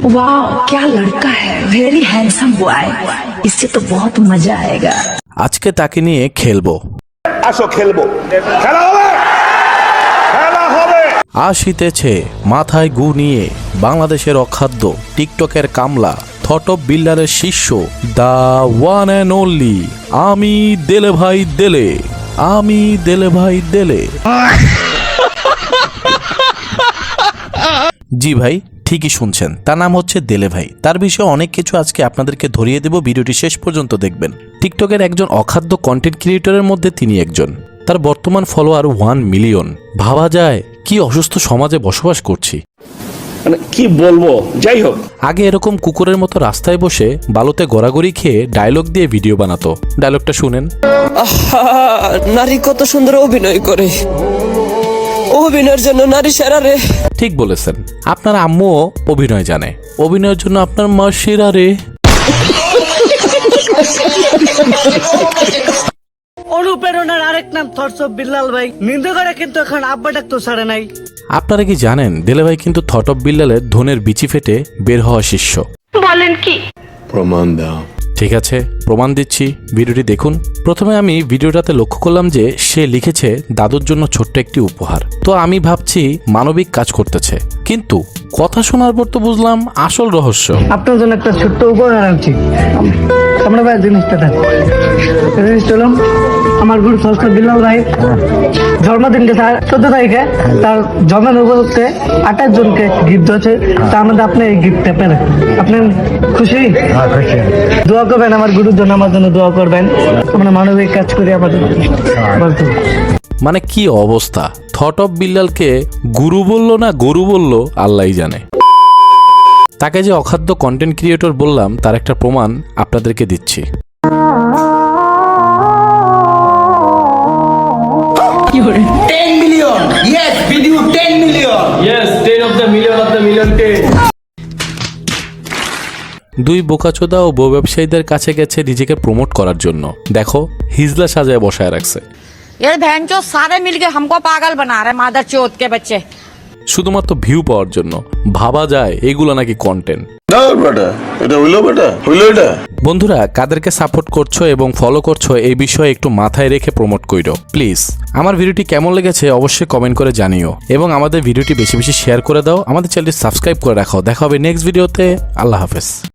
वाह क्या लड़का है, वेरी हैंडसम बॉय, इससे तो बहुत मजा आएगा। আজকে তাকে নিয়ে খেলবো। আসো খেলবো, খেলা হবে, খেলা হবে। আসিতেছে মাথায় গু নিয়ে বাংলাদেশের অখাদ্য টিকটকের কামলা থটপ বিল্ডারের শিষ্য দা ওয়ান অ্যান্ড অনলি আমি দেলে ভাই দেলে, আমি দেলে ভাই দেলে। জি ভাই, ঠিকই শুনছেন, তার নাম হচ্ছে দেলে ভাই। তার বিষয়ে অনেক কিছু আজকে আপনাদেরকে ধরিয়ে দেব, ভিডিওটি শেষ পর্যন্ত দেখবেন। টিকটকের একজন অখাদ্য কন্টেন্ট ক্রিয়েটরের মধ্যে তিনি একজন। তার বর্তমান ফলোয়ার 1 মিলিয়ন। ভাবা যায় কি অসুস্থ সমাজে বসবাস করছি। মানে কি বলবো, যাই হোক। আগে এরকম কুকুরের মতো রাস্তায় বসে বালুতে গড়াগড়ি খেয়ে ডায়লগ দিয়ে ভিডিও বানাতো। ডায়লগটা শুনেন। নারী কত সুন্দর অভিনয় করে, অভিনয়ের জন্য নারী সেরা রে। ঠিক বলেছেন, আপনার আম্মুও অভিনয় জানে, অভিনয়ের জন্য আপনার মা সেরা রে। অনুপ্রেরণার আরেক নাম থটস অফ বিল্লাল ভাই। নিন্দে করে কিন্তু এখন আব্বা ডাকতো ছাড়ে নাই। আপনারা কি জানেন দেলে ভাই কিন্তু থট অফ বিল্লালের ধনের বিচি ফেটে বের হওয়া শিষ্য? বলেন কি? প্রমাণ দাও। ঠিক আছে, প্রমাণ দিচ্ছি, ভিডিওটি দেখুন। প্রথমে আমি ভিডিওটাতে লক্ষ্য করলাম যে সে লিখেছে দাদুর জন্য ছোট্ট একটি উপহার। তো আমি ভাবছি মানবিক কাজ করতেছে, কিন্তু কথা শোনার পর তো বুঝলাম আসল রহস্য। আপনার জন্য একটা ছোট্ট উপহার আনছি। আমরা ভাই জিনিসটা দেখ, জিনিস চলুন। আমার গুরু থটস অফ বিল্লাল ভাই জন্মদিন গেছে 14 তারিখে, তার জন্মের উপলক্ষে 28 জনকে গিফট আছে। তার মধ্যে আপনি এই গিফটটা পেলেন, আপনি খুশি? দোয়া করবেন আমার গুরুর জন্য, আমার জন্য দোয়া করবেন। আমরা মানবিক কাজ করি আমাদের বলতো। মানে কি অবস্থা, থট অফ বিল্লালকে গুরু বললো না গরু বললো আল্লাহই জানে। তাকে যে অখাদ্য কন্টেন্ট ক্রিয়েটর বললাম তার একটা প্রমাণ আপনাদেরকে দিচ্ছি। দুই বোকাচোদা ও বউ ব্যবসায়ীদের কাছে গেছে নিজেকে প্রমোট করার জন্য। দেখো হিজলা সাজায় বসায় রাখছে। ये बहनचोद सारे मिलके हमको पागल बना रहे मादर चोद के बच्चे। শুধুমাত্র ভিউ পাওয়ার জন্য। ভাবা যায় এগুলো নাকি কন্টেন্ট। বন্ধুরা, কাদেরকে সাপোর্ট করছো এবং ফলো করছো এই বিষয়ে একটু মাথায় রেখে প্রমোট কইরো প্লিজ। আমার ভিডিওটি কেমন লেগেছে অবশ্যই কমেন্ট করে জানিও, এবং আমাদের ভিডিওটি বেশি বেশি শেয়ার করে দাও। আমাদের চ্যানেলটি সাবস্ক্রাইব করে রাখো। দেখা হবে নেক্সট ভিডিওতে। আল্লাহ হাফেজ।